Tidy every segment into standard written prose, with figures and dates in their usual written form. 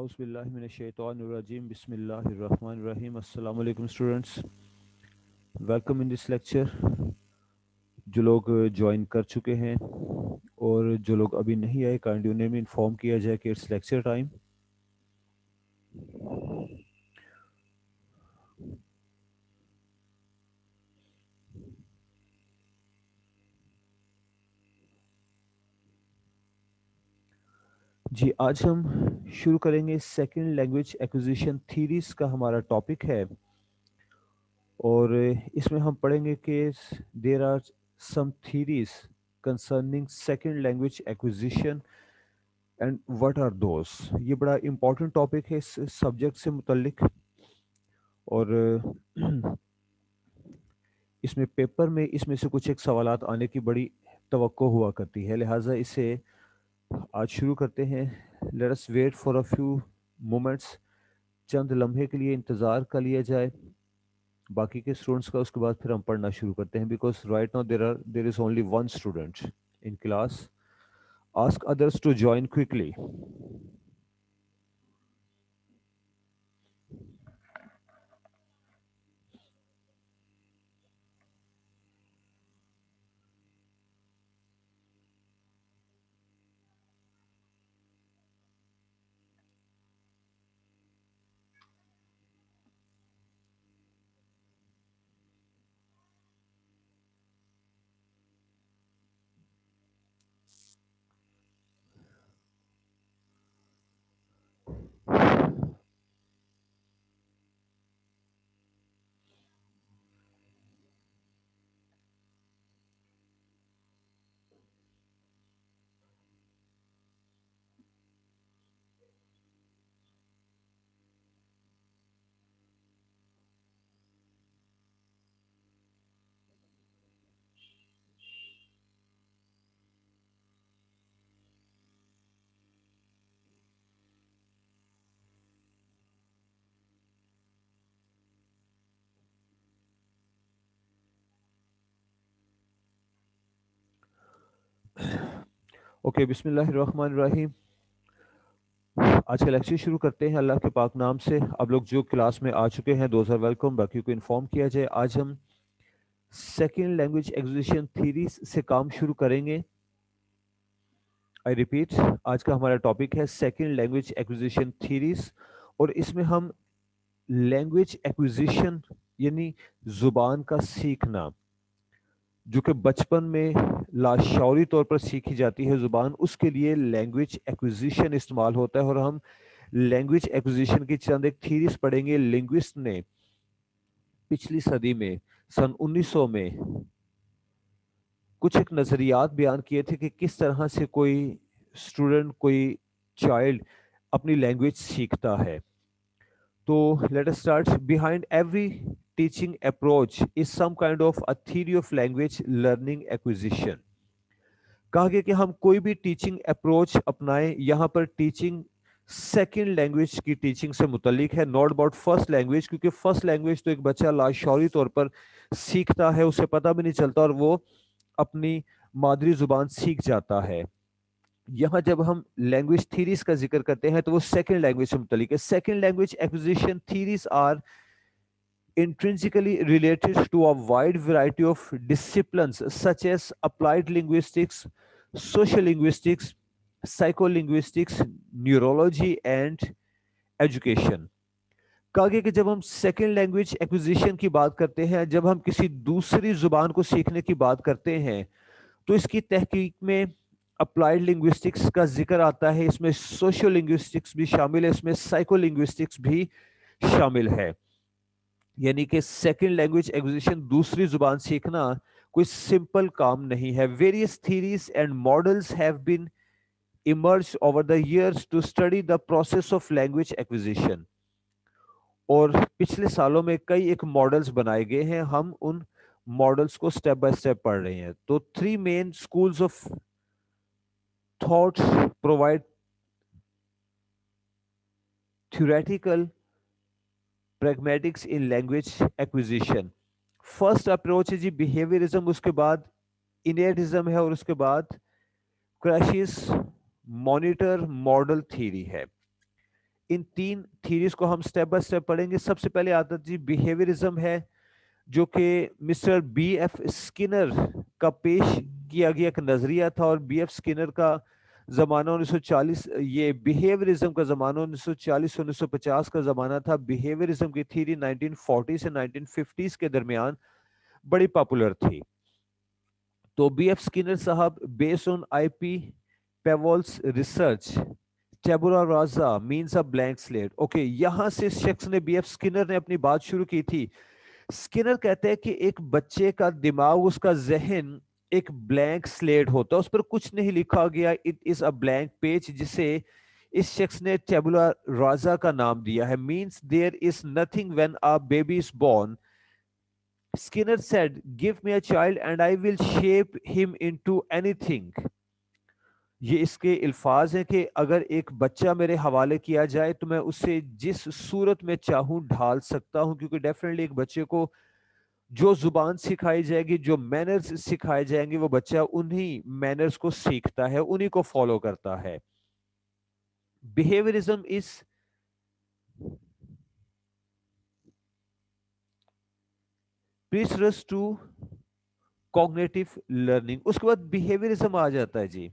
اعوذ باللہ من الشیطان الرجیم بسم اللہ الرحمن الرحیم السلام علیکم students welcome in this lecture. جو لوگ جوائن کر چکے ہیں اور جو لوگ ابھی نہیں آئے کائنڈلی انہیں بھی انفارم کیا جائے کہ اٹس لیکچر ٹائم. جی آج ہم شروع کریں گے سیکنڈ لینگویج ایکوزیشن تھیریز کا ہمارا ٹاپک ہے اور اس میں ہم پڑھیں گے کہ there are some theories concerning second language acquisition and what are those. یہ بڑا امپورٹنٹ ٹاپک ہے اس سبجیکٹ سے متعلق اور اس میں پیپر میں اس میں سے کچھ ایک سوالات آنے کی بڑی توقع ہوا کرتی ہے، لہٰذا اسے آج شروع کرتے ہیں. Let us wait for a few moments. چند لمحے کے لیے انتظار کر لیا جائے باقی کے اسٹوڈنٹس کا، اس کے بعد پھر ہم پڑھنا شروع کرتے ہیں. Because right now there is only one student in class. Ask others to join quickly. Okay, بسم اللہ الرحمن الرحیم. آج کا لیکچر شروع کرتے ہیں اللہ کے پاک نام سے. اب لوگ جو کلاس میں آ چکے ہیں دوز آر ویلکم، باقی کو انفارم کیا جائے. آج ہم سیکنڈ لینگویج ایکوزیشن تھیریز سے کام شروع کریں گے. آئی ریپیٹ، آج کا ہمارا ٹاپک ہے سیکنڈ لینگویج ایکوزیشن تھیریز اور اس میں ہم لینگویج ایکوزیشن یعنی زبان کا سیکھنا جو کہ بچپن میں لاشعوری طور پر سیکھی جاتی ہے زبان، اس کے لیے لینگویج ایکوزیشن استعمال ہوتا ہے. اور ہم لینگویج ایکوزیشن کی چند ایک تھیریز پڑھیں گے. لنگوسٹ نے پچھلی صدی میں سن 1900 میں کچھ ایک نظریات بیان کیے تھے کہ کس طرح سے کوئی اسٹوڈنٹ، کوئی چائلڈ اپنی لینگویج سیکھتا ہے. تو let us start. Behind every teaching approach is some kind of a theory of language learning acquisition. کہا گیا کہ ہم کوئی بھی ٹیچنگ اپروچ اپنائیں، یہاں پر ٹیچنگ سیکنڈ لینگویج کی ٹیچنگ سے متعلق ہے، ناٹ اباؤٹ فرسٹ لینگویج، کیونکہ فرسٹ لینگویج تو ایک بچہ لاشعوری طور پر سیکھتا ہے، اسے پتہ بھی نہیں چلتا اور وہ اپنی مادری زبان سیکھ جاتا ہے. یہاں جب ہم لینگویج تھیریز کا ذکر کرتے ہیں تو وہ سیکنڈ لینگویج سے متعلق ہے. Second language acquisition theories are intrinsically related to a wide variety of disciplines such as applied linguistics, social linguistics, psycholinguistics, neurology and education. کہا گیا کہ جب ہم سیکنڈ لینگویج ایکوزیشن کی بات کرتے ہیں، جب ہم کسی دوسری زبان کو سیکھنے کی بات کرتے ہیں تو اس کی تحقیق میں اپلائیڈ لنگوسٹکس کا ذکر آتا ہے، اس میں سوشل لنگوسٹکس بھی شامل ہے، اس میں سائیکو لنگوسٹکس بھی شامل ہے. یعنی کہ سیکنڈ لینگویج ایکوزیشن دوسری زبان سیکھنا کوئی سمپل کام نہیں ہے. Various theories and models have been emerged over the years to study the process of language acquisition. اور پچھلے سالوں میں کئی ایک ماڈلز بنائے گئے ہیں، ہم ان ماڈلز کو سٹیپ بائی سٹیپ پڑھ رہے ہیں. تو 3 main schools of thought provide theoretical pragmatics in language acquisition. First approach ہے جی بیہیویئرزم، اس کے بعد انیٹزم ہے اور اس کے بعد کریشز مانیٹر ماڈل تھیری ہے. ان تین تھیریز کو ہم سٹیپ بائی سٹیپ پڑھیں گے. سب سے پہلے آتا جی بیہیویئرزم ہے, جو کہ مسٹر بی ایف اسکنر کا پیش کیا گیا ایک نظریہ تھا, اور بی ایف اسکنر کا زمانہ 1940, یہ بیہیویئرزم کا زمانہ 1940 سے 1950 کا زمانہ تھا. بیہیویئرزم کی تھیری 1940 سے 1950 کے درمیان بڑی پاپولر تھی. تو بی ایف اسکنر صاحب based on I P Pavlov's research tabula rasa means a blank slate. Okay, یہاں سے اس شخص نے بی ایف اسکنر نے اپنی بات شروع کی تھی. اسکنر کہتے ہیں کہ ایک بچے کا دماغ, اس کا ذہن ایک بلینک سلیٹ ہوتا ہے, اس پر کچھ نہیں لکھا گیا. It is a blank page, جسے اس شخص نے ٹیبولا رازا کا نام دیا ہے. Means there is nothing when a baby is born. Skinner said, give me a child and I will shape him into anything. یہ اس کے الفاظ ہیں کہ اگر ایک بچہ میرے حوالے کیا جائے تو میں اسے جس صورت میں چاہوں ڈھال سکتا ہوں, کیونکہ ڈیفینیٹلی ایک بچے کو جو زبان سکھائی جائے گی, جو مینرز سکھائے جائیں گے, وہ بچہ انہی مینرز کو سیکھتا ہے, انہی کو فالو کرتا ہے. بیہیویئرزم از پریسرس ٹو کوگنیٹو لرننگ. اس کے بعد بیہیویئرزم آ جاتا ہے جی.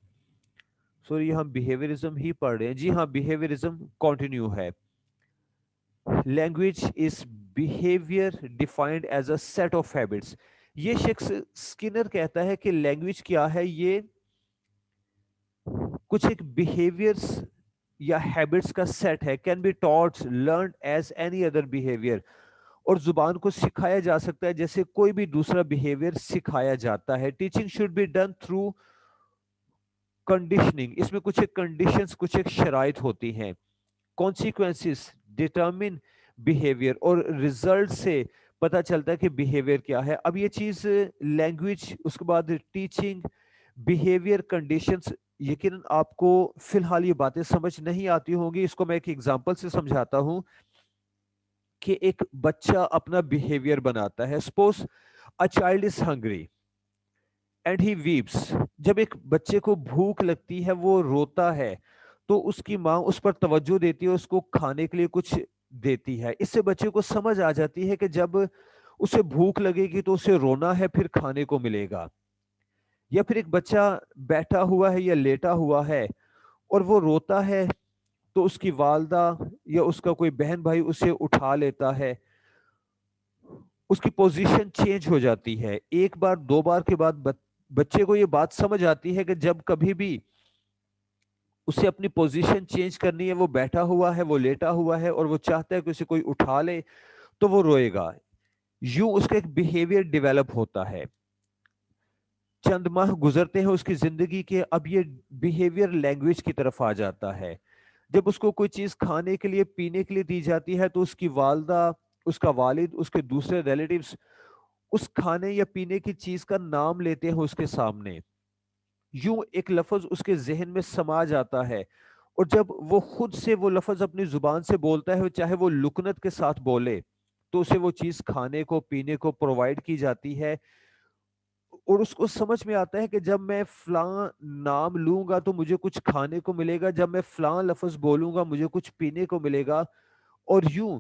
سوری, ہم بیہیویئرزم ہی پڑھ رہے ہیں جی ہاں, بیہیویئرزم کنٹینیو ہے. Language is behaviour defined as a set of habits. یہ شخص اسکنر کہتا ہے کہ لینگویج کیا ہے, یہ کچھ ایک بیہیویئرس یا ہیبٹس کا سیٹ ہے. Can be taught learned as any other behaviour. اور زبان کو سکھایا جا سکتا ہے جیسے کوئی بھی دوسرا بیہیویئر سکھایا جاتا ہے. Teaching should be done through conditioning. اس میں کچھ ایک کنڈیشنز, کچھ ایک شرائط ہوتی ہیں. کانسیکوینسز ڈیٹرمن بیہیویئر, اور ریزلٹ سے پتا چلتا ہے کہ بیہیویئر کیا ہے. اب یہ چیز لینگویج, اس کے بعد ٹیچنگ, بیہیویئر, کنڈیشنز, یقیناً آپ کو فی الحال یہ باتیں سمجھ نہیں آتی ہوں گی. اس کو میں ایک ایگزامپل سے سمجھاتا ہوں کہ ایک بچہ اپنا بیہیویئر بناتا ہے. Suppose a child is hungry and he vapes. جب ایک بچے کو بھوک لگتی ہے, وہ روتا ہے, تو اس کی ماں اس پر توجہ دیتی ہے, اس کو کھانے کے لیے کچھ دیتی ہے. اس سے بچے کو سمجھ آ جاتی ہے کہ جب اسے بھوک لگے گی تو اسے رونا ہے, پھر کھانے کو ملے گا. یا پھر ایک بچہ بیٹھا ہوا ہے یا لیٹا ہوا ہے اور وہ روتا ہے, تو اس کی والدہ یا اس کا کوئی بہن بھائی اسے اٹھا لیتا ہے, اس کی پوزیشن چینج ہو جاتی ہے. ایک بار دو بار کے بعد بچے کو یہ بات سمجھ آتی ہے کہ جب کبھی بھی اسے اپنی پوزیشن چینج کرنی ہے, وہ بیٹھا ہوا ہے, وہ لیٹا ہوا ہے, اور وہ چاہتا ہے کہ اسے کوئی اٹھا لے, تو وہ روئے گا. یوں اس کا ایک بیہیویئر ڈیولپ ہوتا ہے. چند ماہ گزرتے ہیں اس کی زندگی کے, اب یہ بیہیویئر لینگویج کی طرف آ جاتا ہے. جب اس کو کوئی چیز کھانے کے لیے, پینے کے لیے دی جاتی ہے, تو اس کی والدہ, اس کا والد, اس کے دوسرے ریلیٹیوز اس کھانے یا پینے کی چیز کا نام لیتے ہیں اس کے سامنے. یوں ایک لفظ اس کے ذہن میں سما جاتا ہے, اور جب وہ خود سے وہ لفظ اپنی زبان سے بولتا ہے, چاہے وہ لکنت کے ساتھ بولے, تو اسے وہ چیز کھانے کو, پینے کو پرووائڈ کی جاتی ہے. اور اس کو سمجھ میں آتا ہے کہ جب میں فلاں نام لوں گا تو مجھے کچھ کھانے کو ملے گا, جب میں فلاں لفظ بولوں گا مجھے کچھ پینے کو ملے گا. اور یوں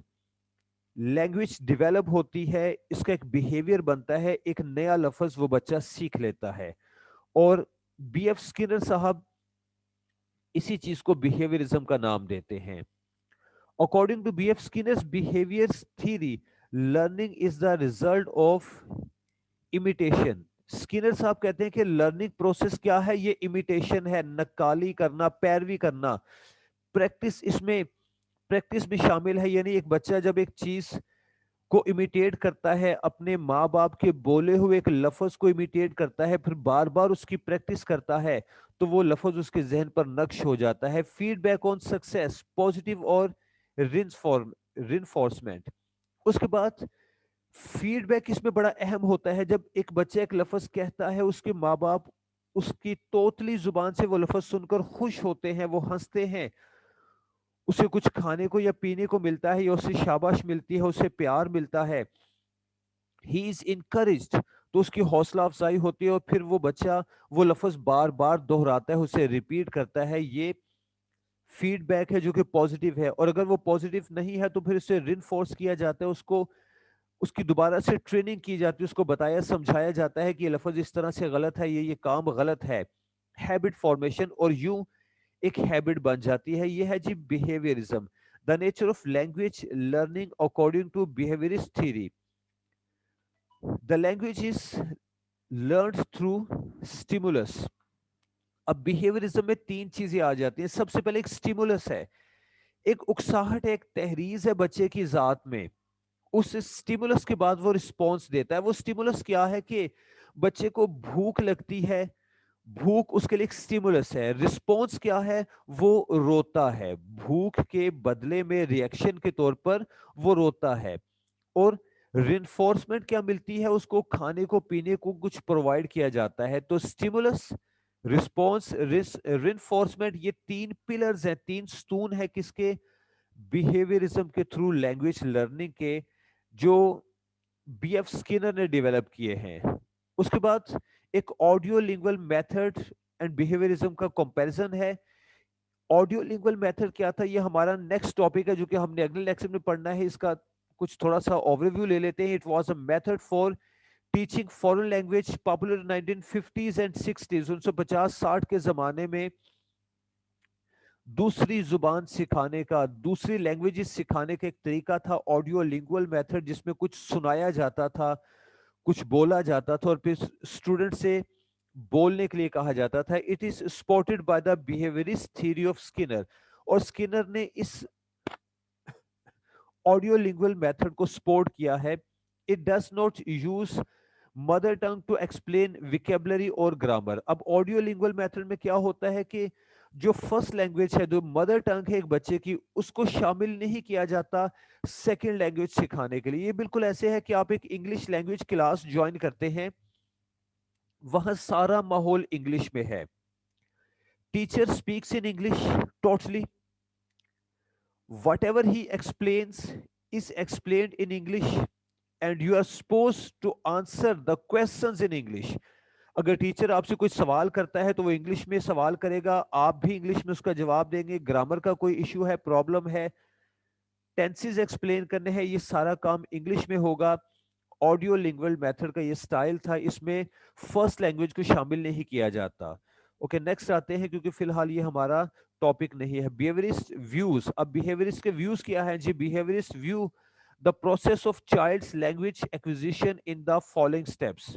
لینگویج ڈیولپ ہوتی ہے, اس کا ایک بیہیویئر بنتا ہے, ایک نیا لفظ وہ بچہ سیکھ لیتا ہے. اور بی ایف اسکنر صاحب اسی چیز کو بیہیویئرزم کا نام دیتے ہیں. According to B.F. Skinner's behavior theory, learning is the result of imitation. Skinner صاحب کہتے ہیں کہ لرننگ پروسیس کیا ہے, یہ امیٹیشن ہے, نقالی کرنا, پیروی کرنا. پریکٹس میں شامل ہے. یعنی ایک بچہ جب ایک چیز کو امیٹیٹ کرتا ہے, اپنے ماں باپ کے بولے ہوئے ایک لفظ کو امیٹیٹ کرتا ہے, پھر بار بار اس کی پریکٹس کرتا ہے, تو وہ لفظ اس کے ذہن پر نقش ہو جاتا ہے. Feedback on success, positive اور رینفورسمنٹ. اس کے بعد فیڈ بیک اس میں بڑا اہم ہوتا ہے. جب ایک بچہ ایک لفظ کہتا ہے, اس کے ماں باپ اس کی توتلی زبان سے وہ لفظ سن کر خوش ہوتے ہیں, وہ ہنستے ہیں, اسے کچھ کھانے کو یا پینے کو ملتا ہے, یا اسے شاباش ملتی ہے, اسے پیار ملتا ہے. ہی از انکریجڈ, تو اس کی حوصلہ افزائی ہوتی ہے, اور پھر وہ بچہ وہ لفظ بار بار دہراتا ہے, اسے ریپیٹ کرتا ہے. یہ فیڈ بیک ہے جو کہ پازیٹیو ہے، اور اگر وہ پازیٹیو نہیں ہے تو پھر اسے رینفورس کیا جاتا ہے، اس کو اس کی دوبارہ سے ٹریننگ کی جاتی ہے، اس کو بتایا سمجھایا جاتا ہے کہ یہ لفظ اس طرح سے غلط ہے، یہ کام غلط ہے. ہیبٹ فارمیشن، اور یوں ایک ہیبٹ بن جاتی ہے. یہ ہے جی behaviourism, the nature of language learning according to behaviourist theory. The language is learned through stimulus. اب بیہیویئرزم میں تین چیزیں آ جاتی ہیں. سب سے پہلے ایک اسٹیمولس ہے، ایک اکساہٹ ہے، ایک تحریض ہے بچے کی ذات میں. اس اسٹیمولس کے بعد وہ رسپانس دیتا ہے. وہ اسٹیمولس کیا ہے کہ بچے کو بھوک لگتی ہے، بھوک اس کے لیے ایک اسٹیمولس ہے. رسپانس کیا ہے؟ وہ روتا ہے، بھوک کے بدلے میں ریئیکشن کے طور پر وہ روتا ہے. اور رینفورسمنٹ کیا ملتی ہے اس کو؟ کھانے کو پینے کو کچھ پرووائڈ کیا جاتا ہے. تو اسٹیمولس، رسپانس، رینفورسمنٹ، یہ تین پلرز ہیں، تین ستون ہے کس کے؟ بیہیویئرزم کے تھرو لینگویج لرننگ کے، جو بی ایف اسکنر نے ڈیولپ کیے ہیں. اس کے بعد ایک آڈیو لنگول میتھڈ اینڈ بیہیویئرزم کا کمپیریزن ہے. آڈیو لنگول میتھڈ کیا تھا؟ یہ ہمارا نیکسٹ ٹاپک ہے جو کہ ہم نے اگلے لیکچر میں پڑھنا ہے. اس کا کچھ تھوڑا سا اوور ویو لے لیتے ہیں. It was a method for teaching foreign language popular 1950s and 60s. 1950-60 کے زمانے میں دوسری زبان سکھانے کا، دوسری لینگویجز سکھانے کا ایک طریقہ تھا آڈیو لنگول میتھڈ، جس میں کچھ سنایا جاتا تھا، کچھ بولا جاتا تھا، اور پھر اسٹوڈنٹ سے بولنے کے لیے کہا جاتا تھا. It is supported by the behaviourist theory of Skinner. اور اسکنر نے اس آڈیو لنگول میتھڈ کو سپورٹ کیا ہے. It does not use mother tongue to explain vocabulary اور گرامر. اب آڈیو لنگول میتھڈ میں کیا ہوتا ہے کہ جو فرسٹ لینگویج ہے، جو مدر ٹنگ ہے ایک بچے کی، اس کو شامل نہیں کیا جاتا سیکنڈ لینگویج سکھانے کے لیے. یہ بالکل ایسے ہے کہ آپ ایک انگلش لینگویج کلاس جوائن کرتے ہیں، وہاں سارا ماحول انگلش میں ہے. Teacher speaks in English totally. Whatever he explains is explained in English and you are supposed to answer the questions in English. اگر ٹیچر آپ سے کوئی سوال کرتا ہے تو وہ انگلش میں سوال کرے گا، آپ بھی انگلش میں اس کا جواب دیں گے. گرامر کا کوئی ایشو ہے، پرابلم ہے، ٹینسز ایکسپلین کرنے ہیں، یہ سارا کام انگلش میں ہوگا. آڈیو لنگول میتھڈ کا یہ سٹائل تھا، اس میں فرسٹ لینگویج کو شامل نہیں کیا جاتا. اوکے نیکسٹ آتے ہیں، کیونکہ فی الحال یہ ہمارا ٹاپک نہیں ہے. Behaviourist views. اب بیہیویئرسٹ کے ویوز کیا ہیں جی؟ Behaviourist view the process of child's language acquisition in the following steps.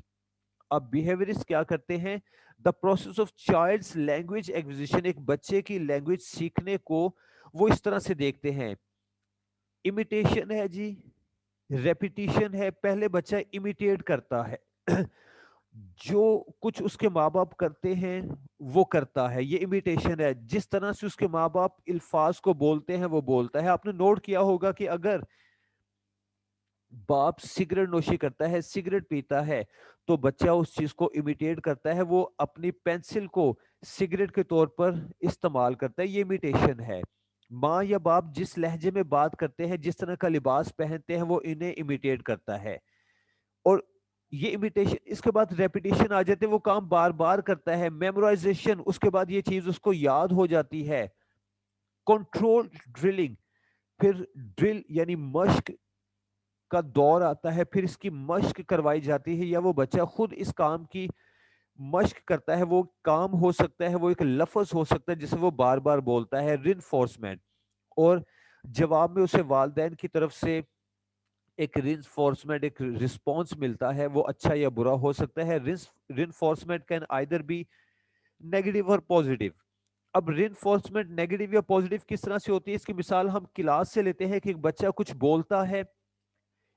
اب بیہیویئرسٹ کیا کرتے ہیں؟ The process of child's language acquisition, ایک بچے کی لینگویج سیکھنے کو وہ اس طرح سے دیکھتے ہیں. امیٹیشن ہے جی، ریپیٹیشن ہے. پہلے بچہ امیٹیٹ کرتا ہے جو کچھ اس کے ماں باپ کرتے ہیں وہ کرتا ہے، یہ امیٹیشن ہے. جس طرح سے اس کے ماں باپ الفاظ کو بولتے ہیں وہ بولتا ہے. آپ نے نوٹ کیا ہوگا کہ اگر باپ سگریٹ نوشی کرتا ہے، سگریٹ پیتا ہے، تو بچہ اس چیز کو امیٹیٹ کرتا ہے، وہ اپنی پینسل کو سگریٹ کے طور پر استعمال کرتا ہے. یہ امیٹیشن ہے. ماں یا باپ جس لہجے میں بات کرتے ہیں، جس طرح کا لباس پہنتے ہیں، وہ انہیں امیٹیٹ کرتا ہے. اور یہ امیٹیشن، اس کے بعد ریپیٹیشن آ جاتے ہیں، وہ کام بار بار کرتا ہے. میمورائزیشن، اس کے بعد یہ چیز اس کو یاد ہو جاتی ہے. کنٹرول ڈرلنگ، پھر ڈرل یعنی مشق کا دور آتا ہے، پھر اس کی مشق کروائی جاتی ہے، یا وہ بچہ خود اس کام کی مشق کرتا ہے. وہ کام ہو سکتا ہے، وہ ایک لفظ ہو سکتا ہے جسے وہ بار بار بولتا ہے. رینفورسمنٹ، اور جواب میں اسے والدین کی طرف سے ایک رینفورسمنٹ، ایک رسپانس ملتا ہے. وہ اچھا یا برا ہو سکتا ہے. رینفورسمنٹ کین آئدر بی نیگیٹو اور پازیٹیو. اب رینفورسمنٹ نیگیٹو یا پازیٹیو کس طرح سے ہوتی ہے؟ اس کی مثال ہم کلاس سے لیتے ہیں کہ ایک بچہ کچھ بولتا ہے،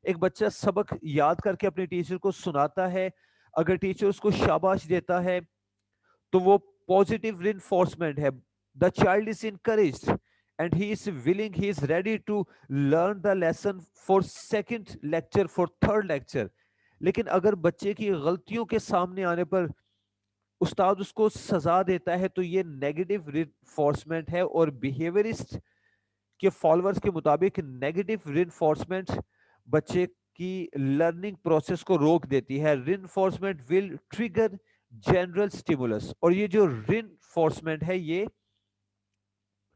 ایک بچہ سبق یاد کر کے اپنے ٹیچر کو سناتا ہے. اگر ٹیچر اس کو شاباش دیتا ہے تو وہ پازیٹیو رینفورسمنٹ ہے. The child is encouraged and he is willing, he is ready to learn the lesson for second lecture, for third lecture. لیکن اگر بچے کی غلطیوں کے سامنے آنے پر استاد اس کو سزا دیتا ہے تو یہ نیگیٹو رینفورسمنٹ ہے. اور بیہیویئرسٹ کے فالوورز کے مطابق نیگیٹو رینفورسمنٹ بچے کی لرننگ پروسیس کو روک دیتی ہے. رینفورسمنٹ ول ٹریگر جنرل سٹیمولس. اور یہ جو رینفورسمنٹ ہے یہ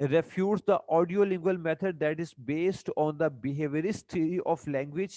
refutes the audiolingual method that is based on the behaviorist theory of language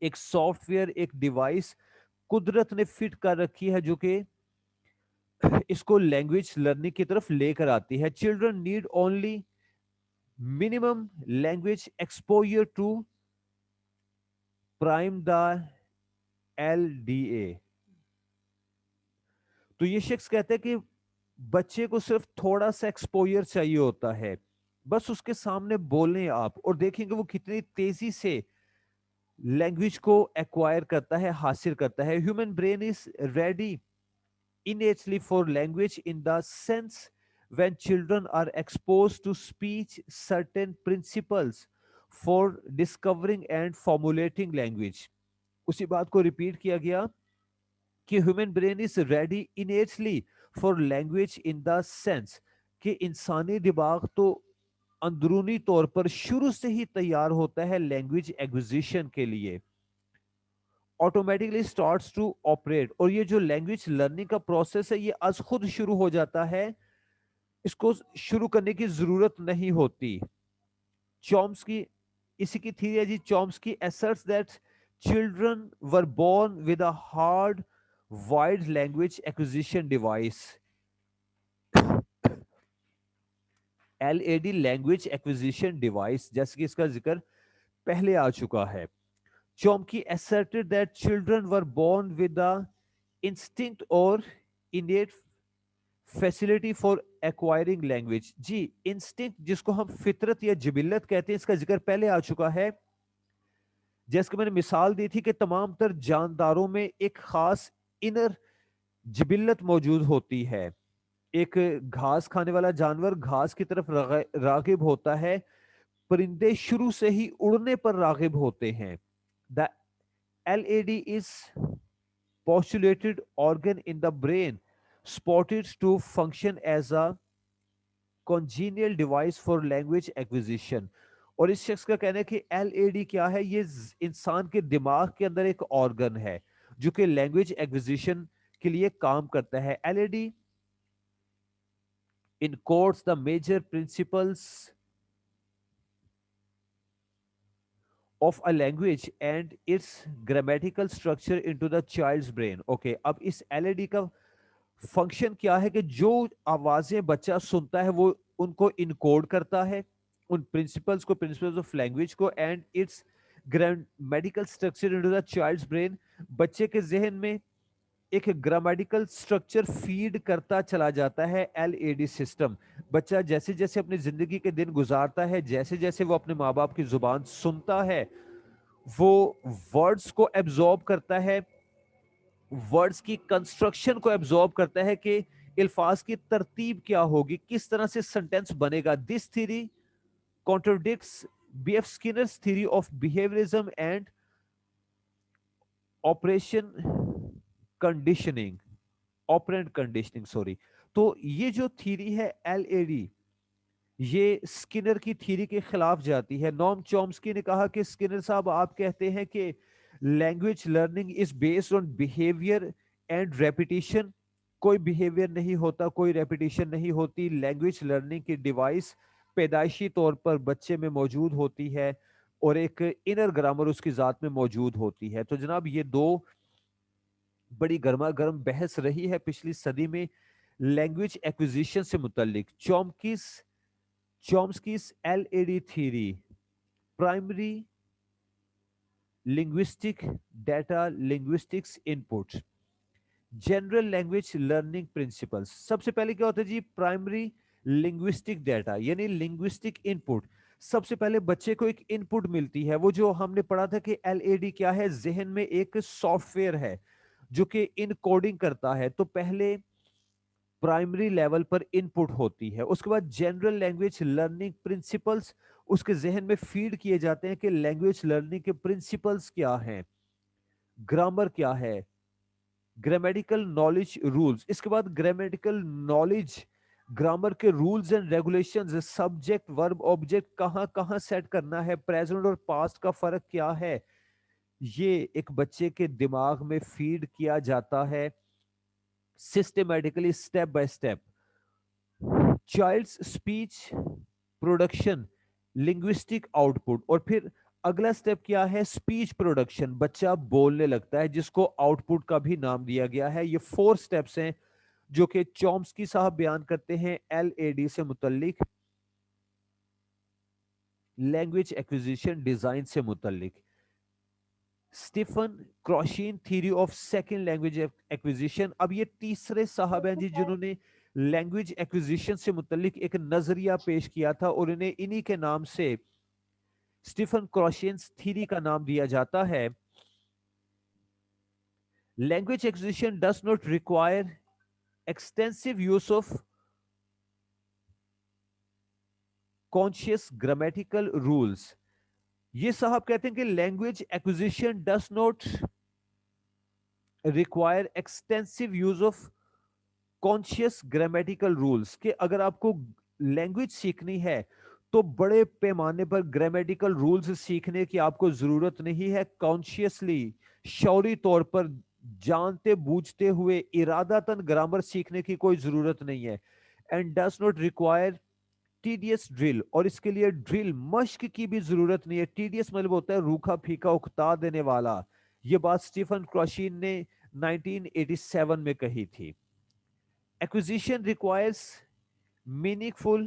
ایک سافٹ ویئر، ایک ڈیوائس قدرت نے فٹ کر رکھی ہے جو کہ اس کو لینگویج لرننگ کی طرف لے کر آتی ہے. Children need only minimum language exposure to prime the LDA. تو یہ شخص کہتے ہیں کہ بچے کو صرف تھوڑا سا ایکسپوئر چاہیے ہوتا ہے، بس اس کے سامنے بولیں آپ اور دیکھیں گے وہ کتنی تیزی سے لینگویج کو ایکوائر کرتا ہے، حاصل کرتا ہے. Human brain is ready innately for language in the sense when children are exposed to speech certain principles for discovering and formulating language. اسی بات کو ریپیٹ کیا گیا کہ human brain is ready innately for language in the sense کہ انسانی دماغ تو اندرونی طور پر شروع سے ہی تیار ہوتا ہے لینگویج ایکوزیشن کے لیے، آٹومیٹکلی اسٹارٹس ٹو آپریٹ. اور یہ جو لینگویج لرننگ کا پروسیس ہے یہ از خود شروع ہو جاتا ہے، اس کو شروع کرنے کی ضرورت نہیں ہوتی. چومسکی اسی کی تھیری ہے جی. Chomsky asserts that children were born with a hard wired language acquisition device LAD language acquisition device جیسے کہ اس کا ذکر پہلے آ چکا ہے. Chomsky asserted that children were born with the instinct or innate facility for acquiring language. G instinct جس کو ہم فطرت یا جبلت کہتے ہیں اس کا ذکر پہلے آ چکا ہے. جیسے کہ میں نے مثال دی تھی کہ تمام تر جانداروں میں ایک خاص انر جبلت موجود ہوتی ہے. ایک گھاس کھانے والا جانور گھاس کی طرف راغب ہوتا ہے، پرندے شروع سے ہی اڑنے پر راغب ہوتے ہیں. The LAD is postulated organ in the brain spotted to function as a congenial device for language acquisition. اور اس شخص کا کہنا ہے کہ LAD کیا ہے؟ یہ انسان کے دماغ کے اندر ایک آرگن ہے جو کہ لینگویج ایکوزیشن کے لیے کام کرتا ہے. LAD encodes the major principles of a language and its grammatical structure into the child's brain. Okay, اب اس LAD کا فنکشن کیا ہے کہ جو آوازیں بچہ سنتا ہے وہ ان کو انکوڈ کرتا ہے، ان پرنسپلز کو، پرنسپلز آف لینگویج کو، and its grammatical structure into the child's brain. بچے کے ذہن میں ایک گرامیٹیکل اسٹرکچر فیڈ کرتا چلا جاتا ہے LAD سسٹم. بچہ جیسے جیسے اپنی زندگی کے دن گزارتا ہے، جیسے جیسے وہ اپنے ماں باپ کی زبان سنتا ہے، وہ ورڈز کو ایبزارب کرتا ہے، ورڈز کی کنسٹرکشن کو ایبزارب کرتا ہے کہ الفاظ کی ترتیب کیا ہوگی، کس طرح سے سنٹینس بنے گا. This theory contradicts B.F. Skinner's theory of behaviorism and operation conditioning operant conditioning sorry. تو یہ جو تھیری ہے LAD یہ اسکنر کی تھیری کے خلاف جاتی ہے. نوم چومسکی نے کہا کہ اسکنر صاحب آپ کہتے ہیں کہ language learning is based on behaviour and repetition. کوئی بیہیویئر نہیں ہوتا، کوئی ریپیٹیشن نہیں ہوتی. لینگویج لرننگ کی ڈیوائس پیدائشی طور پر بچے میں موجود ہوتی ہے اور ایک انر گرامر اس کی ذات میں موجود ہوتی ہے. تو جناب یہ دو بڑی گرما گرم بحث رہی ہے پچھلی صدی میں لینگویج ایکوزیشن سے متعلق. چومسکی's LAD theory, primary linguistic data linguistics input, general language learning principles. سب سے پہلے کیا ہوتا ہے جی؟ پرائمری لنگوسٹک ڈیٹا یعنی لنگوسٹک انپٹ. سب سے پہلے بچے کو ایک انپٹ ملتی ہے، وہ جو ہم نے پڑھا تھا کہ LAD کیا ہے؟ ذہن میں ایک سافٹ ویئر ہے جو کہ ان کوڈنگ کرتا ہے. تو پہلے پرائمری لیول پر انپٹ ہوتی ہے، اس کے بعد جنرل لینگویج لرننگ پرنسپلز اس کے ذہن میں فیڈ کیے جاتے ہیں کہ لینگویج لرننگ کے پرنسپلز کیا ہیں، گرامر کیا ہے، گرامیٹیکل نالج رولز. اس کے بعد گرامیٹیکل نالج گرامر کے رولز اینڈ ریگولیشنز، سبجیکٹ ورب آبجیکٹ کہاں کہاں سیٹ کرنا ہے، پریزنٹ اور پاسٹ کا فرق کیا ہے، یہ ایک بچے کے دماغ میں فیڈ کیا جاتا ہے systematically step by step. Child speech production linguistic out put. اور پھر اگلا اسٹیپ کیا ہے؟ اسپیچ پروڈکشن، بچہ بولنے لگتا ہے جس کو آؤٹ پٹ کا بھی نام دیا گیا ہے. یہ 4 اسٹیپس ہیں جو کہ چومسکی صاحب بیان کرتے ہیں LAD سے متعلق، لینگویج ایکوزیشن ڈیزائن سے متعلق. Stephen Krashen theory of second language acquisition. اب یہ تیسرے صاحب ہیں جی جنہوں نے لینگویج ایکوزیشن سے متعلق ایک نظریہ پیش کیا تھا، اور انہیں انہی کے نام سے اسٹیفن کروشینس تھیوری کا نام دیا جاتا ہے. Language acquisition does not require extensive use of conscious grammatical rules. یہ صاحب کہتے ہیں کہ language acquisition does not require extensive use of conscious grammatical rules, کہ اگر آپ کو لینگویج سیکھنی ہے تو بڑے پیمانے پر گرامیٹیکل رولز سیکھنے کی آپ کو ضرورت نہیں ہے. کانشیسلی، شعوری طور پر، جانتے بوجھتے ہوئے ارادتاً گرامر سیکھنے کی کوئی ضرورت نہیں ہے. And does not require tedious drill, اور اس کے لیے ڈرل مشق کی بھی ضرورت نہیں ہے. ٹیڈیس مطلب ہوتا ہے روکھا پھیکا، اکتا دینے والا. یہ بات اسٹیفن کروشین نے 1987 میں کہی تھی. Acquisition requires meaningful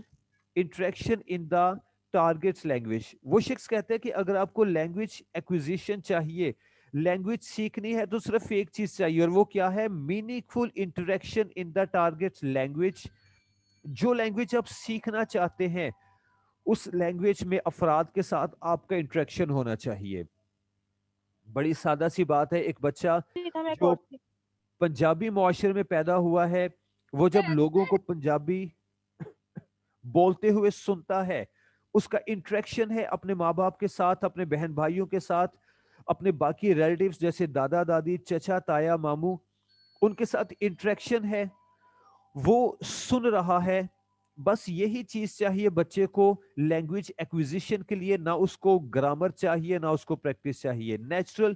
interaction in the targets language. وہ شخص کہتے ہیں کہ اگر آپ کو لینگویج ایکوزیشن چاہیے، لینگویج سیکھنی ہے، تو صرف ایک چیز چاہیے، اور وہ کیا ہے؟ Meaningful interaction in the targets language. جو لینگویج آپ سیکھنا چاہتے ہیں اس لینگویج میں افراد کے ساتھ آپ کا انٹریکشن ہونا چاہیے. بڑی سادہ سی بات ہے. ایک بچہ جو پنجابی معاشرے میں پیدا ہوا ہے، وہ جب لوگوں کو پنجابی بولتے ہوئے سنتا ہے، اس کا انٹریکشن ہے اپنے ماں باپ کے ساتھ، اپنے بہن بھائیوں کے ساتھ، اپنے باقی ریلیٹیوز جیسے دادا دادی، چچا تایا ماموں، ان کے ساتھ انٹریکشن ہے. وہ سن رہا ہے. بس یہی چیز چاہیے بچے کو لینگویج ایکوزیشن کے لیے. نہ اس کو گرامر چاہیے، نہ اس کو پریکٹس چاہیے. Natural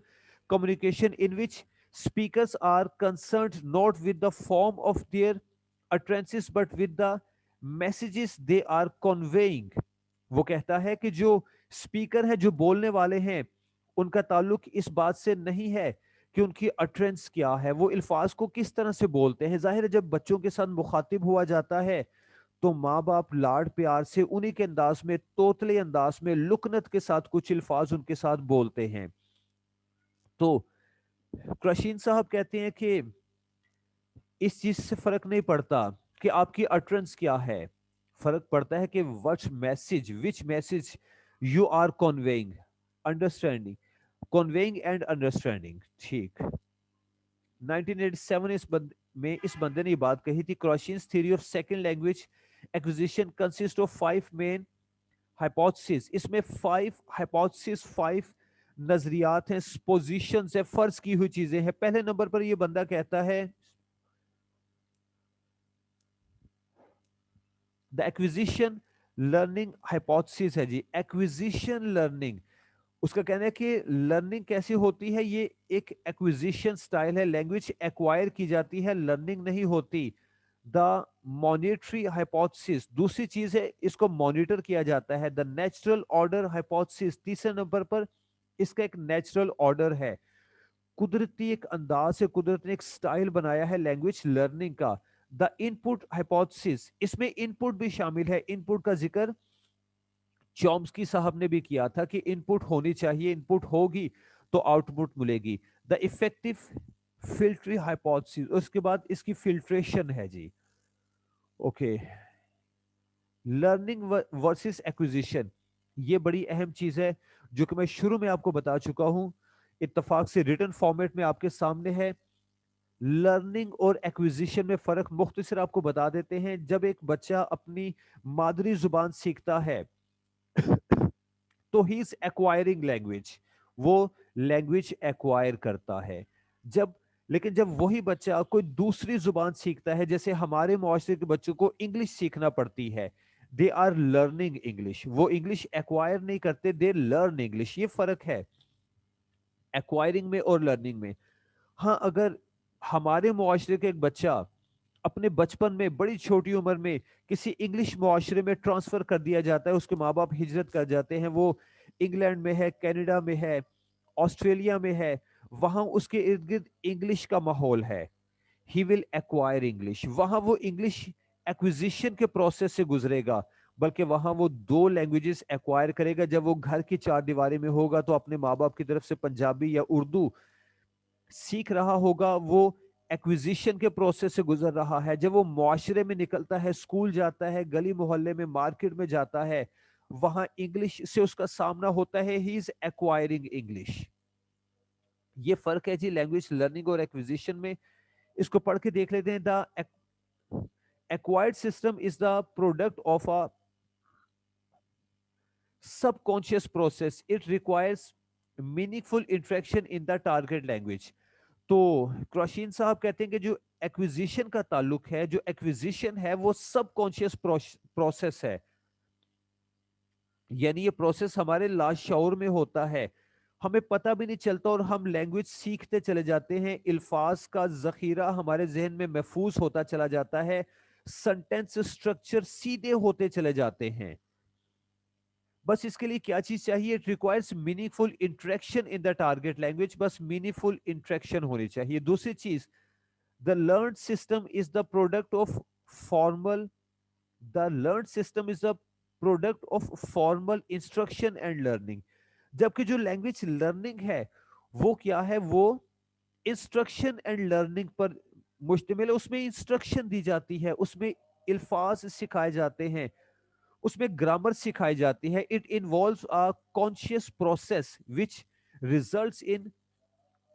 communication in which speakers are concerned not with the form of their utterances but with the messages they are conveying. وہ کہتا ہے کہ جو اسپیکر ہے، جو بولنے والے ہیں، ان کا تعلق اس بات سے نہیں ہے کہ ان کی اٹرنس کیا ہے، وہ الفاظ کو کس طرح سے بولتے ہیں. ظاہر ہے جب بچوں کے ساتھ مخاطب ہوا جاتا ہے تو ماں باپ لاڈ پیار سے انہی کے انداز میں، توتلے انداز میں، لکنت کے ساتھ کچھ الفاظ ان کے ساتھ بولتے ہیں. تو کرشین صاحب کہتے ہیں کہ اس چیز سے فرق نہیں پڑتا کہ آپ کی اٹرنس کیا ہے، فرق پڑتا ہے کہ which message you are conveying, understanding, conveying and understanding. ٹھیک. 1987 میں اس بندے نے یہ بات کہی تھی. Krashen's theory of second language acquisition consist of 5 main hypotheses. اس میں 5 ہائپوتھسز، 5 نظریات ہیں، پوزیشنز ہیں، فرض کی ہوئی چیزیں ہیں. پہلے نمبر پر یہ بندہ کہتا ہے دا ایکوزیشن لرننگ ہائپوتھسز ہے جی. ایکوزیشن لرننگ، اس کا کہنا ہے کہ لرننگ کیسی ہوتی ہے؟ یہ ایک ایکوزیشن سٹائل ہے. لینگویج ایکوائر کی جاتی ہے، لرننگ نہیں ہوتی. دا مانیٹری ہائپوتھسز، دوسری چیز ہے اس کو مانیٹر کیا جاتا ہے. دا نیچرل آرڈر ہائپوتھسز، تیسرے نمبر پر اس کا ایک نیچرل آرڈر ہے، قدرتی ایک انداز سے قدرت نے ایک سٹائل بنایا ہے لینگویج لرننگ کا. دا ان پٹ ہائپوتھسز، اس میں ان پٹ بھی شامل ہے. ان پٹ کا ذکر چومسکی صاحب نے بھی کیا تھا کہ ان پٹ ہونی چاہیے، ان پٹ ہوگی تو آؤٹ پٹ ملے گی. دا افیکٹو فلٹری ہائپوتھسز، اس کے بعد اس کی فلٹریشن ہے جی. اوکے. لرننگ ورسز ایکوزیشن، یہ بڑی اہم چیز ہے جو کہ میں شروع میں آپ کو بتا چکا ہوں. اتفاق سے ریٹن فارمیٹ میں آپ کے سامنے ہے. لرننگ اور ایکوزیشن میں فرق مختصر آپ کو بتا دیتے ہیں. جب ایک بچہ اپنی مادری زبان سیکھتا ہے تو ہی از ایکوائرنگ لینگویج، وہ لینگویج ایکوائر کرتا ہے. لیکن جب وہی بچہ کوئی دوسری زبان سیکھتا ہے، جیسے ہمارے معاشرے کے بچوں کو انگلش سیکھنا پڑتی ہے، دے آر لرننگ انگلش، وہ انگلش ایکوائر نہیں کرتے، دے لرن انگلش. یہ فرق ہے ایکوائرنگ میں اور لرننگ میں. ہاں، اگر ہمارے معاشرے کا ایک بچہ اپنے بچپن میں بڑی چھوٹی عمر میں کسی انگلش معاشرے میں ٹرانسفر کر دیا جاتا ہے، اس کے ماں باپ ہجرت کر جاتے ہیں، وہ انگلینڈ میں ہے، کینیڈا میں ہے، آسٹریلیا میں ہے، وہاں اس کے ارد گرد انگلش کا ماحول ہے. ہی ول ایکوائر انگلش. وہاں وہ انگلش ایکوزیشن کے پروسیس سے گزرے گا، بلکہ وہاں وہ دو لینگویجز ایکوائر کرے گا. جب وہ گھر کی چار دیواری میں ہوگا تو اپنے ماں باپ کی طرف سے پنجابی یا اردو سیکھ رہا ہوگا، وہ ایکوزیشن کے پروسیس سے گزر رہا ہے. جب وہ معاشرے میں نکلتا ہے، اسکول جاتا ہے، گلی محلے میں، مارکیٹ میں جاتا ہے، وہاں انگلش سے اس کا سامنا ہوتا ہے. He is acquiring English. یہ فرق ہے جی لینگویج لرننگ اور ایکوزیشن میں. اس کو پڑھ کے دیکھ لیتے ہیں. The acquired system is the product of a subconscious process. It requires meaningful interaction in the target language. تو کروشین صاحب کہتے ہیں کہ جو ایکوزیشن کا تعلق ہے، جو ایکوزیشن ہے وہ سب کانشیس پروسیس ہے. یعنی یہ پروسیس ہمارے لاشعور میں ہوتا ہے، ہمیں پتہ بھی نہیں چلتا اور ہم لینگویج سیکھتے چلے جاتے ہیں. الفاظ کا ذخیرہ ہمارے ذہن میں محفوظ ہوتا چلا جاتا ہے. سنٹینس سٹرکچر سیدھے ہوتے چلے جاتے ہیں. بس اس کے لیے کیا چیز چاہیے؟ It requires meaningful interaction in the target language. بس میننگ فل انٹریکشن ہونی چاہیے. دوسری چیز، the learned system is the product of formal the learn system is the product of formal instruction and learning. جبکہ جو language learning ہے وہ کیا ہے؟ وہ انسٹرکشن اینڈ لرننگ پر مشتمل ہے. اس میں انسٹرکشن دی جاتی ہے، اس میں الفاظ سکھائے جاتے ہیں، اس میں گرامر سکھائی جاتی ہے. It involves a conscious process which results in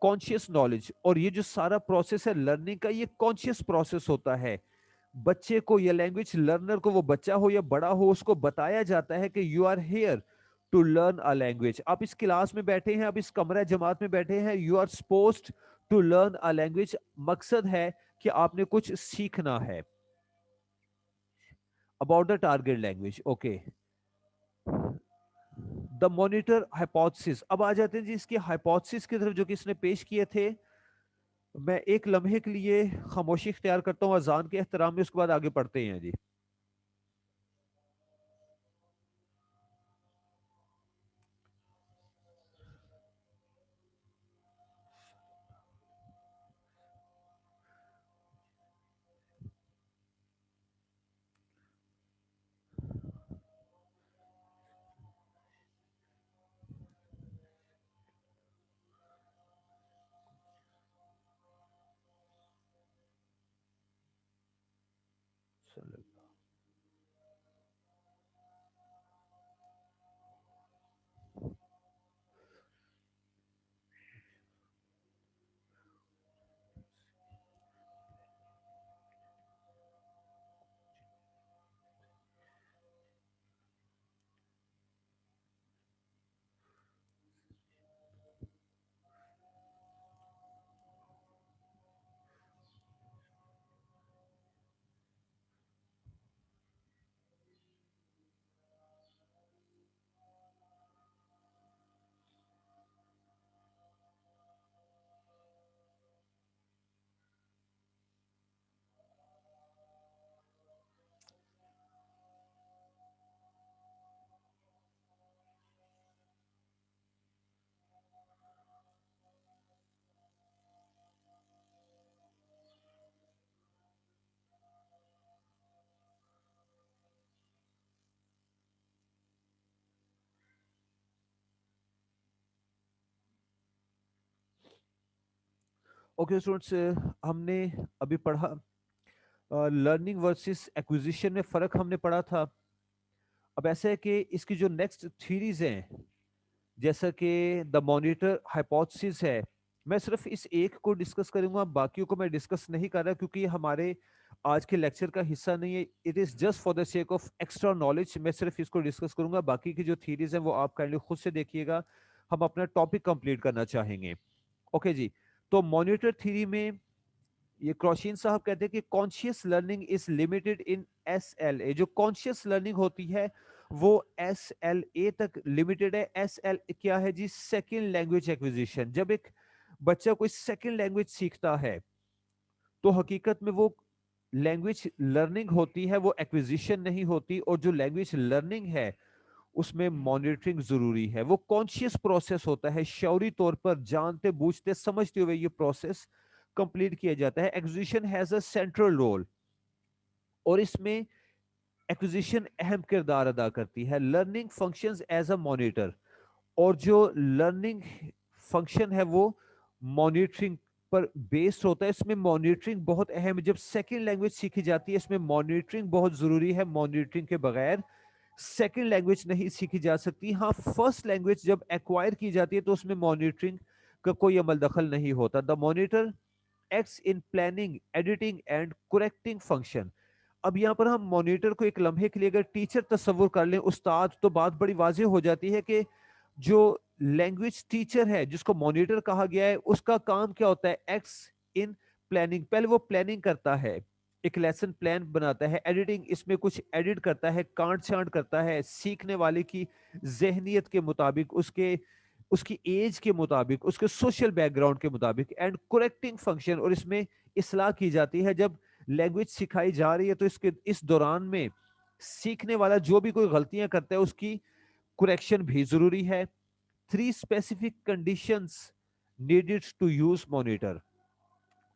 conscious knowledge. اور یہ جو سارا پروسیس ہے لرننگ کا، یہ کانشیس پروسیس ہوتا ہے. بچے کو یا لینگویج لرنر کو، وہ بچہ ہو یا بڑا ہو، اس کو بتایا جاتا ہے کہ you are here to learn a language. آپ اس کلاس میں بیٹھے ہیں، آپ اس کمرہ جماعت میں بیٹھے ہیں، you are supposed to learn a language. مقصد ہے کہ آپ نے کچھ سیکھنا ہے. About the target language. Okay, the monitor hypothesis. اب آ جاتے ہیں جی اس کی ہائپوتھسس کی طرف جو کہ اس نے پیش کیے تھے. میں ایک لمحے کے لیے خاموشی اختیار کرتا ہوں اذان کے احترام میں، اس کے بعد آگے پڑھتے ہیں جی. اوکے اسٹوڈنٹس، ہم نے ابھی پڑھا لرننگ ورسز ایکوزیشن میں فرق ہم نے پڑھا تھا. اب ایسا ہے کہ اس کی جو نیکسٹ تھیریز ہیں، جیسا کہ دا مانیٹر ہائپوتھسس ہے، میں صرف اس ایک کو ڈسکس کروں گا، باقیوں کو میں ڈسکس نہیں کر رہا کیونکہ یہ ہمارے آج کے لیکچر کا حصہ نہیں ہے. It is just for the sake of extra knowledge. میں صرف اس کو ڈسکس کروں گا، باقی کی جو تھیریز ہیں وہ آپ کائنڈلی خود سے دیکھیے گا. ہم اپنا ٹاپک کمپلیٹ کرنا چاہیں گے. اوکے جی. تو مانیٹر تھیری میں یہ کروشین صاحب کہتے ہیں کہ conscious learning is limited in S L A. جو کانشیس لرننگ ہوتی ہے وہ ایس ایل اے تک لمیٹڈ ہے. ایس ایل کیا ہے جی؟ Second language acquisition. جب ایک بچہ کوئی سیکنڈ لینگویج سیکھتا ہے تو حقیقت میں وہ لینگویج لرننگ ہوتی ہے، وہ ایکوزیشن نہیں ہوتی. اور جو لینگویج لرننگ ہے اس میں مانیٹرنگ ضروری ہے. وہ کانشیس پروسیس ہوتا ہے, شعوری طور پر جانتے بوجھتے سمجھتے ہوئے یہ پروسیس کمپلیٹ کیا جاتا ہے. Acquisition has a central role, اور اس میں ایکوزیشن اہم کردار ادا کرتی ہے. Learning functions as a monitor, اور جو لرننگ فنکشن ہے وہ مانیٹرنگ پر بیسڈ ہوتا ہے. اس میں مانیٹرنگ بہت اہم ہے. جب سیکنڈ لینگویج سیکھی جاتی ہے اس میں مانیٹرنگ بہت ضروری ہے. مانیٹرنگ کے بغیر سیکنڈ لینگویج نہیں سیکھی جا سکتی. ہاں, فرسٹ لینگویج جب ایکوائر کی جاتی ہے تو اس میں مانیٹرنگ کا کوئی عمل دخل نہیں ہوتا. The monitor acts in planning, editing and correcting function. اب یہاں پر ہم مانیٹر کو ایک لمحے کے لیے اگر ٹیچر تصور کر لیں, استاد, تو بات بڑی واضح ہو جاتی ہے کہ جو لینگویج ٹیچر ہے جس کو مانیٹر کہا گیا ہے, اس کا کام کیا ہوتا ہے؟ Acts in planning. پہلے وہ پلاننگ کرتا ہے, ایک لیسن پلان بناتا ہے. ایڈیٹنگ, اس میں کچھ ایڈٹ کرتا ہے, کانٹ چھانٹ کرتا ہے سیکھنے والے کی ذہنیت کے مطابق, اس کی ایج کے مطابق, اس کے سوشل بیک گراؤنڈ کے مطابق. اینڈ کریکٹنگ فنکشن, اور اس میں اصلاح کی جاتی ہے. جب لینگویج سکھائی جا رہی ہے تو اس دوران میں سیکھنے والا جو بھی کوئی غلطیاں کرتا ہے اس کی کریکشن بھی ضروری ہے. 3 specific conditions needed to use monitor.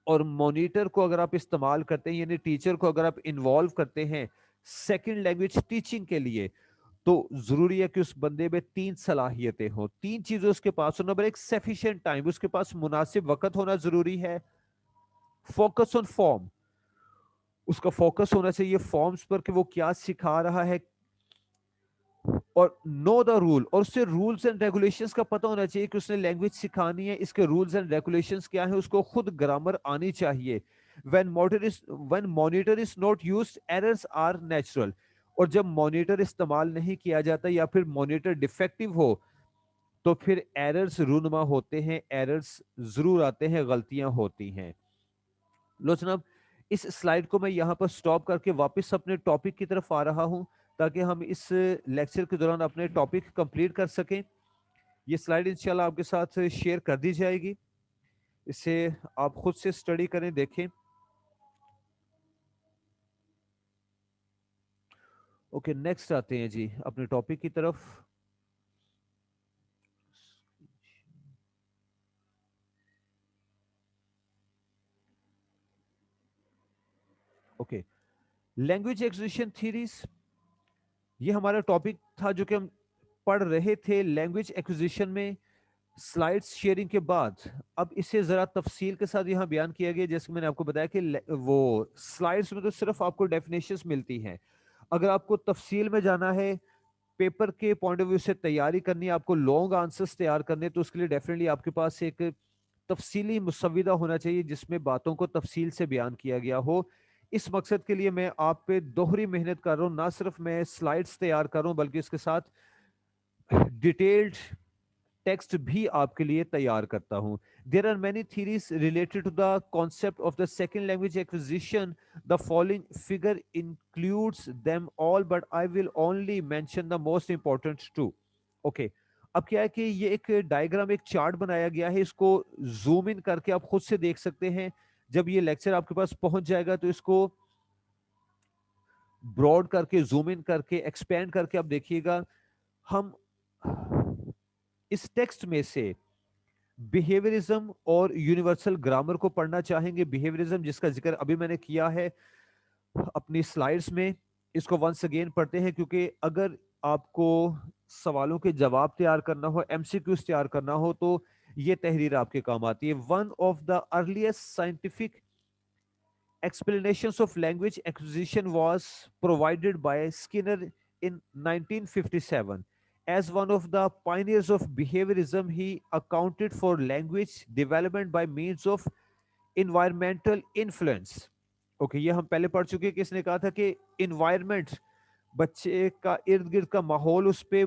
اور مانیٹر کو اگر آپ استعمال کرتے ہیں, یعنی ٹیچر کو اگر آپ انوالو کرتے ہیں سیکنڈ لینگویج ٹیچنگ کے لیے, تو ضروری ہے کہ اس بندے میں 3 صلاحیتیں ہوں, 3 چیزیں اس کے پاس ہوں. نمبر 1, سفیشینٹ ٹائم, اس کے پاس مناسب وقت ہونا ضروری ہے. فوکس آن فارم, اس کا فوکس ہونا چاہیے فارمز پر کہ وہ کیا سکھا رہا ہے. اور نو دا رول, اور اس سے رولز اینڈ ریگولیشنز کا پتہ ہونا چاہیے کہ اس نے لینگویج سکھانی ہے, اس کے رولز اینڈ ریگولیشنز کیا ہیں, اس کو خود گرامر آنی چاہیے. when monitor is not used, errors are natural. اور جب مانیٹر استعمال نہیں کیا جاتا یا پھر مانیٹر ڈیفیکٹو ہو تو پھر ایررز رونما ہوتے ہیں, ایررز ضرور آتے ہیں, غلطیاں ہوتی ہیں. لو جناب, اس سلائیڈ کو میں یہاں پر سٹاپ کر کے واپس اپنے ٹاپک کی طرف آ رہا ہوں تاکہ ہم اس لیکچر کے دوران اپنے ٹاپک کمپلیٹ کر سکیں. یہ سلائیڈ انشاءاللہ آپ کے ساتھ شیئر کر دی جائے گی, اسے آپ خود سے سٹڈی کریں, دیکھیں. اوکے, نیکسٹ آتے ہیں جی اپنے ٹاپک کی طرف. اوکے, لینگویج ایکوزیشن تھیریز, یہ ہمارا ٹاپک تھا جو کہ ہم پڑھ رہے تھے. لینگویج ایکوزیشن میں سلائیڈز شیئرنگ کے بعد اب اسے ذرا تفصیل کے ساتھ یہاں بیان کیا گیا. جیسے میں نے آپ کو بتایا کہ وہ سلائیڈز میں تو صرف آپ کو ڈیفینیشنز ملتی ہیں. اگر آپ کو تفصیل میں جانا ہے, پیپر کے پوائنٹ آف ویو سے تیاری کرنی ہے, آپ کو لانگ آنسرز تیار کرنے, تو اس کے لیے ڈیفینیٹلی آپ کے پاس ایک تفصیلی مسودہ ہونا چاہیے جس میں باتوں کو تفصیل سے بیان کیا گیا ہو. اس مقصد کے لیے میں آپ پہ دوہری محنت کر رہا ہوں, نہ صرف میں سلائیڈز تیار کر رہا ہوں بلکہ اس کے ساتھ ڈیٹیلڈ ٹیکسٹ بھی آپ کے لیے تیار کرتا ہوں. There are many theories related to the concept of the second language acquisition. The following figure includes them all, but I will only mention the most important two. Okay, اب کیا ہے کہ یہ ایک ڈائیگرام, ایک چارٹ بنایا گیا ہے, اس کو زوم ان کر کے آپ خود سے دیکھ سکتے ہیں. جب یہ لیکچر آپ کے پاس پہنچ جائے گا تو اس کو براڈ کر کے, زوم ان کر کے, ایکسپینڈ کر کے آپ دیکھیے گا. ہم اس ٹیکسٹ میں سے بیہیویئرزم اور یونیورسل گرامر کو پڑھنا چاہیں گے. بیہیویئرزم جس کا ذکر ابھی میں نے کیا ہے اپنی سلائیڈز میں, اس کو ونس اگین پڑھتے ہیں کیونکہ اگر آپ کو سوالوں کے جواب تیار کرنا ہو, ایم سی کیوز تیار کرنا ہو, تو یہ تحریر آپ کے کام آتی ہے. One of the earliest scientific explanations of language acquisition was provided by Skinner in 1957. As one of the pioneers of behaviorism, he accounted for language development by means of environmental influence. Okay, یہ ہم پہلے پڑھ چکے کہ اس نے کہا تھا کہ انوائرمنٹ, بچے کا ارد گرد کا ماحول اس پہ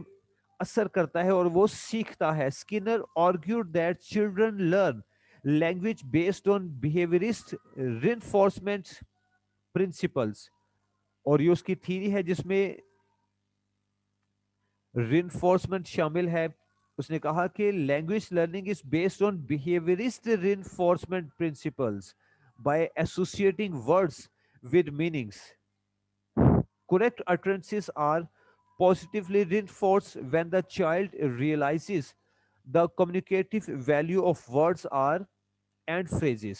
اثر کرتا ہے اور وہ سیکھتا ہے. Skinner argued that children learn language based on behaviorist reinforcement principles. اور یہ اس کی تھیری ہے جس میں reinforcement شامل ہے. اس نے کہا کہ language learning is based on behaviorist reinforcement principles by associating words with meanings. Correct utterances are positively reinforced when the child realizes the communicative value of words are and phrases.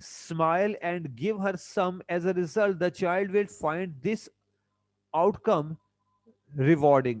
smile and give her some. As a result, the child will find this outcome rewarding.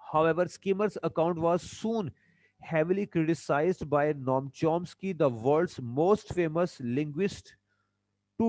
However, Skinner's account was soon heavily criticized by Noam Chomsky, the world's most famous linguist to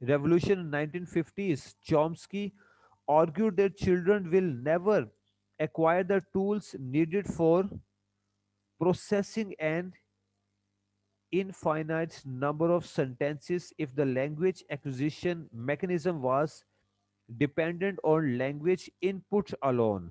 revolution in 1950s, Chomsky argued that children will never acquire the tools needed for processing an infinite number of sentences if the language acquisition mechanism was dependent on language input alone.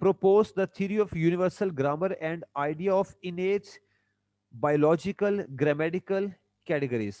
proposed the theory of universal grammar and idea of innate biological grammatical categories.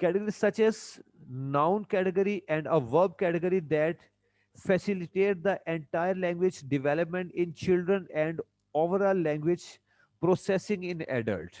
Categories such as noun category and a verb category that facilitate the entire language development in children and overall language processing in adult.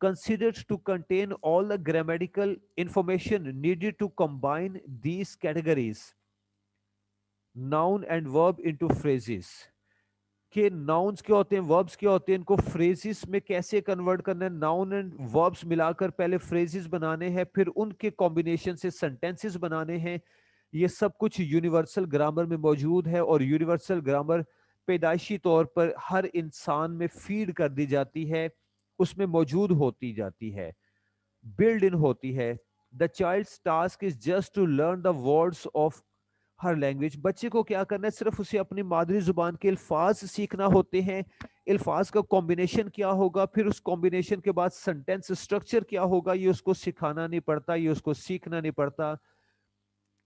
considered to contain all the grammatical information needed to combine these categories, noun and verb, into phrases. کہ nouns کیا ہوتے ہیں, verbs کیا ہوتے ہیں, ان کو phrases میں کیسے کنورٹ کرنا ہے, ناؤن اینڈ وربس ملا کر پہلے فریزز بنانے ہیں, پھر ان کے کمبینیشن سے سینٹینسز بنانے ہیں. یہ سب کچھ یونیورسل گرامر میں موجود ہے, اور یونیورسل گرامر پیدائشی طور پر ہر انسان میں فیڈ کر دی جاتی ہے, اس میں موجود ہوتی جاتی ہے, بلڈ ان ہوتی ہے. The child's task is just to learn the words of her language. بچے کو کیا کرنا ہے, صرف اسے اپنی مادری زبان کے الفاظ سیکھنا ہوتے ہیں, الفاظ کا کمبینیشن کیا ہوگا, پھر اس کمبینیشن کے بعد سینٹینس اسٹرکچر کیا ہوگا, یہ اس کو سکھانا نہیں پڑتا, یہ اس کو سیکھنا نہیں پڑتا,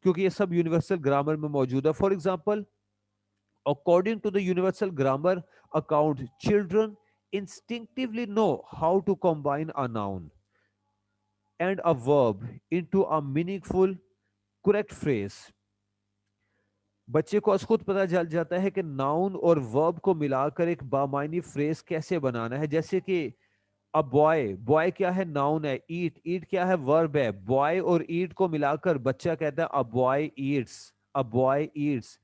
کیونکہ یہ سب یونیورسل گرامر میں موجود ہے. For example, according to the universal grammar account, children instinctively know how to combine a noun and a verb into a meaningful correct phrase. بچے کو از خود پتہ چل جاتا ہے کہ ناؤن اور ورب کو ملا کر ایک بامعنی فریز کیسے بنانا ہے. جیسے کہ ا بوائے, بوائے کیا ہے, ناؤن ہے. ایٹ, ایٹ کیا ہے, ورب ہے. بوائے اور ایٹ کو ملا کر بچہ کہتا ہے a boy eats, a boy eats.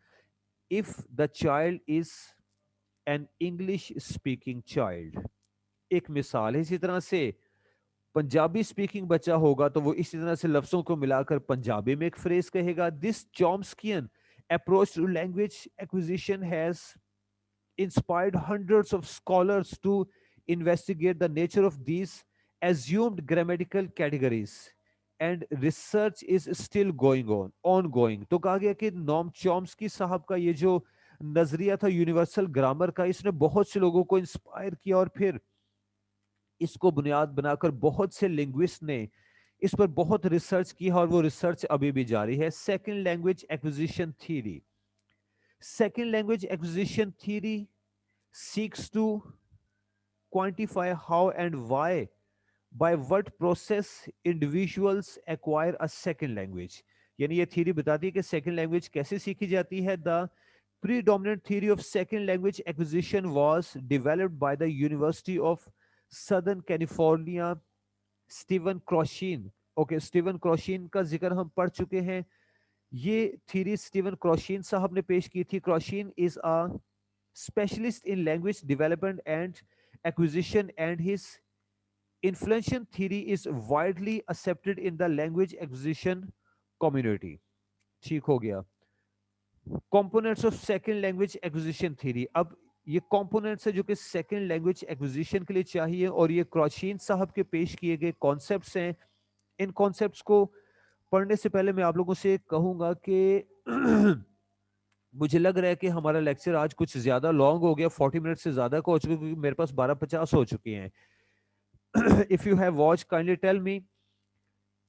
if the child is an English speaking child. ایک مثال ہے. اسی طرح سے پنجابی اسپیکنگ بچہ ہوگا تو وہ اسی طرح سے لفظوں کو ملا کر پنجابی میں ایک فریز کہے گا. دس چومسکین approach to language acquisition has inspired hundreds of scholars to investigate the nature of these assumed grammatical categories, and research is still going on ongoing. تو کہا گیا کہ نوم چومسکی صاحب کا یہ جو نظریہ تھا یونیورسل گرامر کا, اس نے بہت سے لوگوں کو انسپائر کیا, اور پھر اس کو بنیاد بنا کر بہت سے لنگوسٹ نے اس پر بہت ریسرچ کی ہے, اور وہ ریسرچ ابھی بھی جاری ہے. Second language acquisition theory. Second language acquisition theory seeks to quantify how and why, by what process individuals acquire a second language. یعنی یہ تھیری بتاتی ہے کہ سیکنڈ لینگویج کیسے سیکھی جاتی ہے. دا predominant theory of second language acquisition was developed by the University of Southern California, Steven Krashen. Okay, Steven Krashen کا ذکر ہم پڑھ چکے ہیں. یہ تھیری اسٹیون کروشین صاحب نے پیش کی تھی. Krashen is a specialist in language development and acquisition, and his influential theory is widely accepted in the language acquisition community. ٹھیک ہو گیا. components of second language acquisition theory. اب یہ کمپوننٹس ہے جو کہ سیکنڈ لینگویج ایکوزیشن کے لیے چاہیے, اور یہ کروشین صاحب کے پیش کیے گئے کانسیپٹس ہیں. ان کانسیپٹس کو پڑھنے سے پہلے میں آپ لوگوں سے کہوں گا کہ مجھے لگ رہا ہے کہ ہمارا لیکچر آج کچھ زیادہ لانگ ہو گیا, 40 منٹ سے زیادہ کا ہو چکا, کیونکہ میرے پاس 12:50 ہو چکی ہیں. if you have watched, kindly tell me,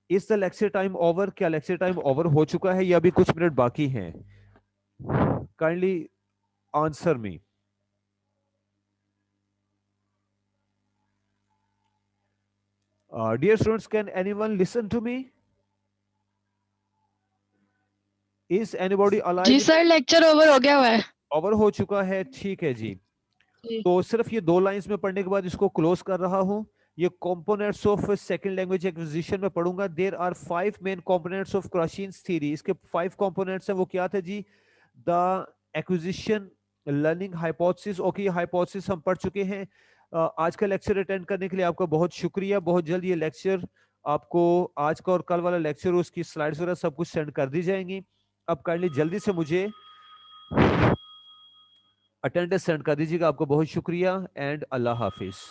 is the lecture time over? کیا لیکچر ٹائم اوور ہو چکا ہے یا ابھی کچھ منٹ باقی ہیں؟ kindly answer me. Dear students, can anyone listen to me? Is anybody alive? جی سر, لیکچر اوور ہو گیا ہوا ہے. اوور ہو چکا ہے, ٹھیک ہے جی. تو صرف یہ 2 لائنز میں پڑھنے کے بعد اس کو کلوز کر رہا ہوں. یہ components of second language acquisition میں پڑھوں گا. There are 5 main components of Krashen's theory. اس کے 5 components ہیں, وہ کیا تھے جی؟ The acquisition learning hypothesis. Okay, یہ hypothesis ہم پڑھ چکے ہیں. آج کا لیکچر اٹینڈ کرنے کے لیے آپ کا بہت شکریہ. بہت جلد یہ لیکچر آپ کو, آج کا اور کل والا لیکچر, اس کی سلائڈز وغیرہ سب کچھ سینڈ کر دی جائیں گی. اب کائنڈلی جلدی سے مجھے اٹینڈنس سینڈ کر دیجیے گا. آپ کو بہت شکریہ, اینڈ اللہ حافظ.